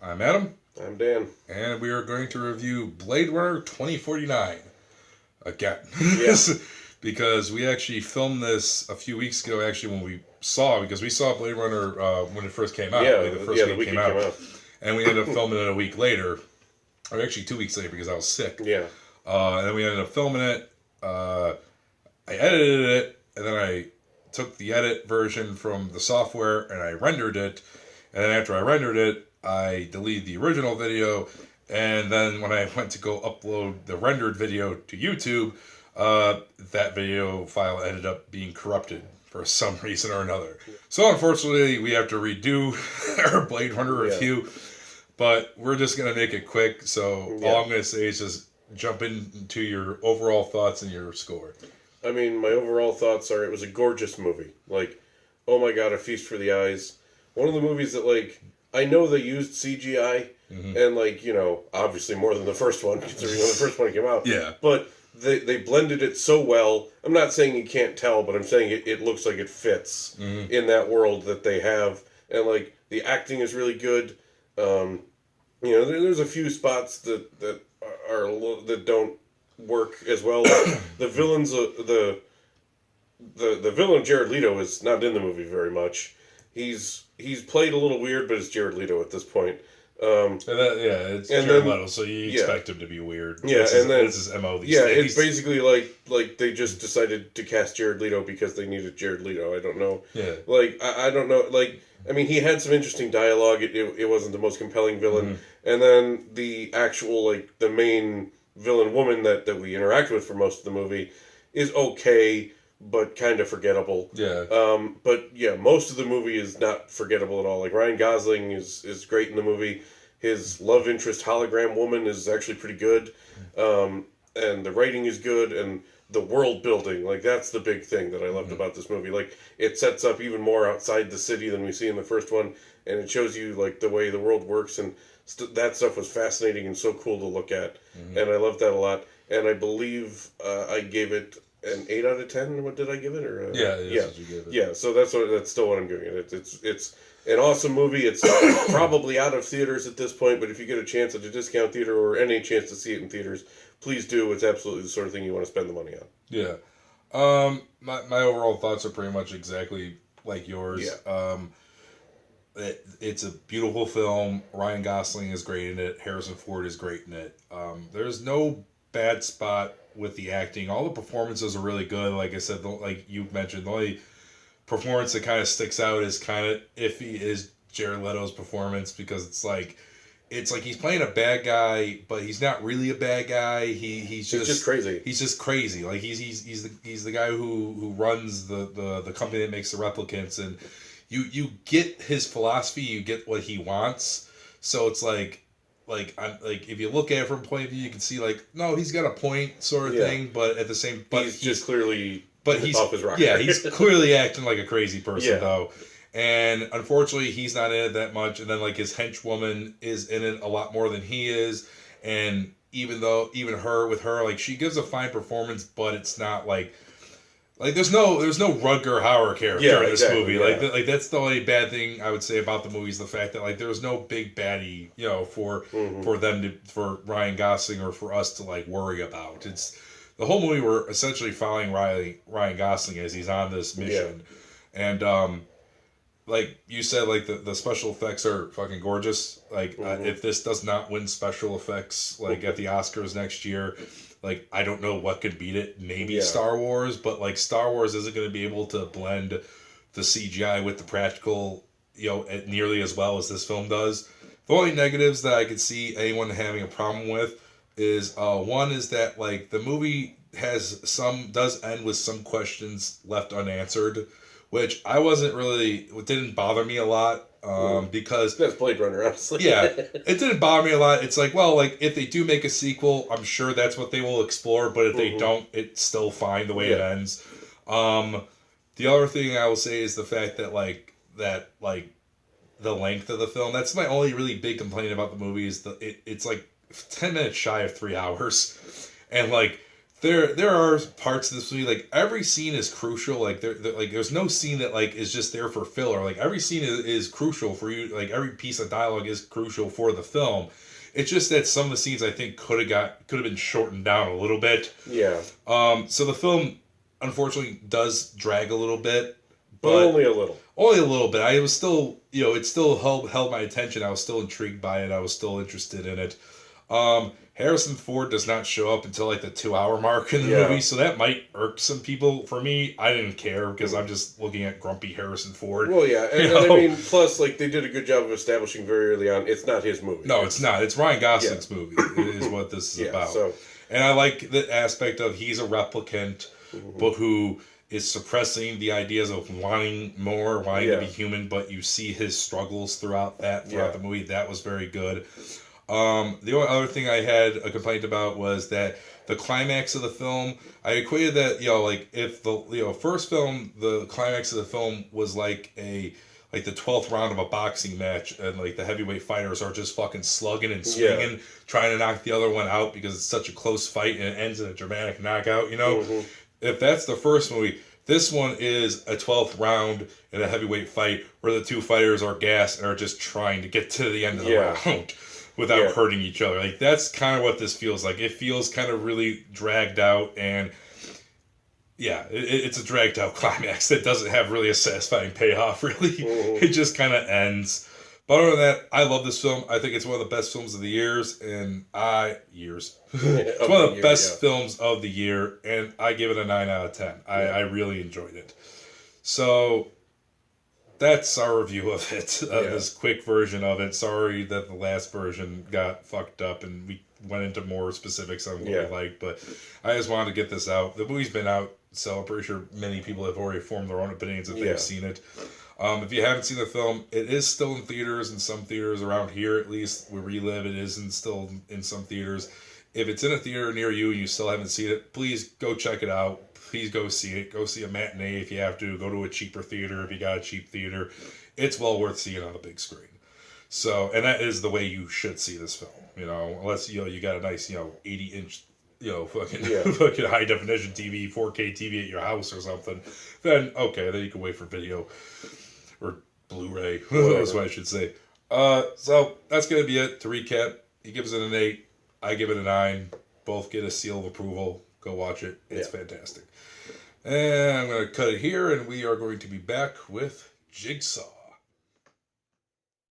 I'm Adam. I'm Dan. And we are going to review Blade Runner 2049 again. Yeah. Because we actually filmed this a few weeks ago, actually, because we saw Blade Runner when it first came out. Yeah, like the first week it came out. And we ended up filming it a week later. Or actually 2 weeks later because I was sick. Yeah. And then we ended up filming it. I edited it, and then I took the edit version from the software and I rendered it. And then after I rendered it, I deleted the original video. And then when I went to go upload the rendered video to YouTube, that video file ended up being corrupted for some reason or another. So unfortunately, we have to redo our Blade Runner review. But we're just going to make it quick. So all I'm going to say is just jump into your overall thoughts and your score. I mean, my overall thoughts are it was a gorgeous movie. Like, oh my god, a feast for the eyes. One of the movies that, like, I know they used CGI, and, like, you know, obviously more than the first one, considering when the first one came out. Yeah. But they blended it so well. I'm not saying you can't tell, but I'm saying it looks like it fits in that world that they have. And, like, the acting is really good. You know, there's a few spots that are a little, that don't work as well. The villains, the villain Jared Leto is not in the movie very much. He's played a little weird, but it's Jared Leto at this point. It's Jared Leto, so you expect him to be weird. Yeah, this is his MO these days. It's basically like they just decided to cast Jared Leto because they needed Jared Leto. I don't know. Yeah. Like, I don't know. Like, I mean, he had some interesting dialogue. It wasn't the most compelling villain. And then the actual, like, the main villain woman that we interact with for most of the movie is okay, but kind of forgettable. Yeah. But yeah, most of the movie is not forgettable at all. Like, Ryan Gosling is great in the movie. His love interest hologram woman is actually pretty good. And the writing is good, and the world building, like, that's the big thing that I loved about this movie. Like, it sets up even more outside the city than we see in the first one, and it shows you, like, the way the world works, and that stuff was fascinating and so cool to look at, and I loved that a lot. And I believe I gave it an 8 out of 10. What did I give it? Or what you gave it. Yeah. So that's still what I'm giving it. It's an awesome movie. It's probably out of theaters at this point, but if you get a chance at a discount theater or any chance to see it in theaters, please do. It's absolutely the sort of thing you want to spend the money on. Yeah. My overall thoughts are pretty much exactly like yours. Yeah. It's a beautiful film. Ryan Gosling is great in it. Harrison Ford is great in it. There's no bad spot with the acting. All the performances are really good. Like I said, like you mentioned, the only performance that kind of sticks out is kind of iffy is Jared Leto's performance, because it's like he's playing a bad guy, but he's not really a bad guy. He's just crazy. He's just crazy. Like he's the guy who runs the company that makes the replicants, and you get his philosophy, you get what he wants. So it's like if you look at it from a point of view, you can see, like, no, he's got a point sort of thing, but at the same, but he's just clearly off his rocker. Yeah, he's clearly acting like a crazy person though. And unfortunately, he's not in it that much. And then, like, his henchwoman is in it a lot more than he is. And even with her, like, she gives a fine performance, but it's not like there's no Rutger Hauer character in this movie. Yeah. Like that's the only bad thing I would say about the movie, is the fact that, like, there was no big baddie, you know, for Ryan Gosling or for us to, like, worry about. It's the whole movie, we're essentially following Ryan Gosling as he's on this mission, and like you said, like, the special effects are fucking gorgeous. Like, if this does not win special effects, like, at the Oscars next year, like, I don't know what could beat it. Maybe Star Wars, but, like, Star Wars isn't going to be able to blend the CGI with the practical, you know, nearly as well as this film does. The only negatives that I could see anyone having a problem with is, one is that, like, the movie does end with some questions left unanswered, which it didn't bother me a lot. Because that's Blade Runner, honestly. Yeah, it didn't bother me a lot. It's like, well, like, if they do make a sequel, I'm sure that's what they will explore. But if they don't, it's still fine the way it ends. The other thing I will say is the fact that the length of the film. That's my only really big complaint about the movie, is it's like 10 minutes shy of 3 hours, and, like, There are parts of this movie, like every scene is crucial. Like like there's no scene that like is just there for filler. Like every scene is crucial for you. Like every piece of dialogue is crucial for the film. It's just that some of the scenes I think could have been shortened down a little bit. Yeah. So the film unfortunately does drag a little bit, but only a little. Only a little bit. I was still, it still held my attention. I was still intrigued by it. I was still interested in it. Harrison Ford does not show up until like the 2-hour mark in the movie, so that might irk some people. For me, I didn't care because I'm just looking at grumpy Harrison Ford. Well, yeah, and I mean, plus, like, they did a good job of establishing very early on, it's not his movie. No, it's not. It's Ryan Gosling's movie is what this is about. So. And I like the aspect of he's a replicant, but who is suppressing the ideas of wanting more, wanting to be human, but you see his struggles throughout the movie. That was very good. The only other thing I had a complaint about was that the climax of the film, I equated that, like if the, first film, the climax of the film was like the 12th round of a boxing match, and like the heavyweight fighters are just fucking slugging and swinging, trying to knock the other one out because it's such a close fight and it ends in a dramatic knockout, If that's the first movie, this one is a 12th round in a heavyweight fight where the two fighters are gassed and are just trying to get to the end of the round without hurting each other. Like, that's kind of what this feels like. It feels kind of really dragged out, and it's a dragged out climax that doesn't have really a satisfying payoff, really. It just kind of ends. But other than that, I love this film. I think it's one of the best films of the years, and it's one of the best films of the year, and I give it a 9 out of 10. I really enjoyed it. So that's our review of it, this quick version of it. Sorry that the last version got fucked up and we went into more specifics on what we liked, but I just wanted to get this out. The movie's been out, so I'm pretty sure many people have already formed their own opinions if they've seen it. If you haven't seen the film, it is still in theaters, in some theaters around here at least, where we live, it is still in some theaters. If it's in a theater near you and you still haven't seen it, please go check it out. Please go see it. Go see a matinee if you have to. Go to a cheaper theater if you got a cheap theater. It's well worth seeing on the big screen. So, and that is the way you should see this film. Unless you got a nice 80-inch fucking high definition TV, 4K TV at your house or something. Then then you can wait for video or Blu-ray. That's what I should say. So that's gonna be it. To recap, he gives it an 8. I give it a 9. Both get a seal of approval. Go watch it. It's fantastic. And I'm going to cut it here, and we are going to be back with Jigsaw.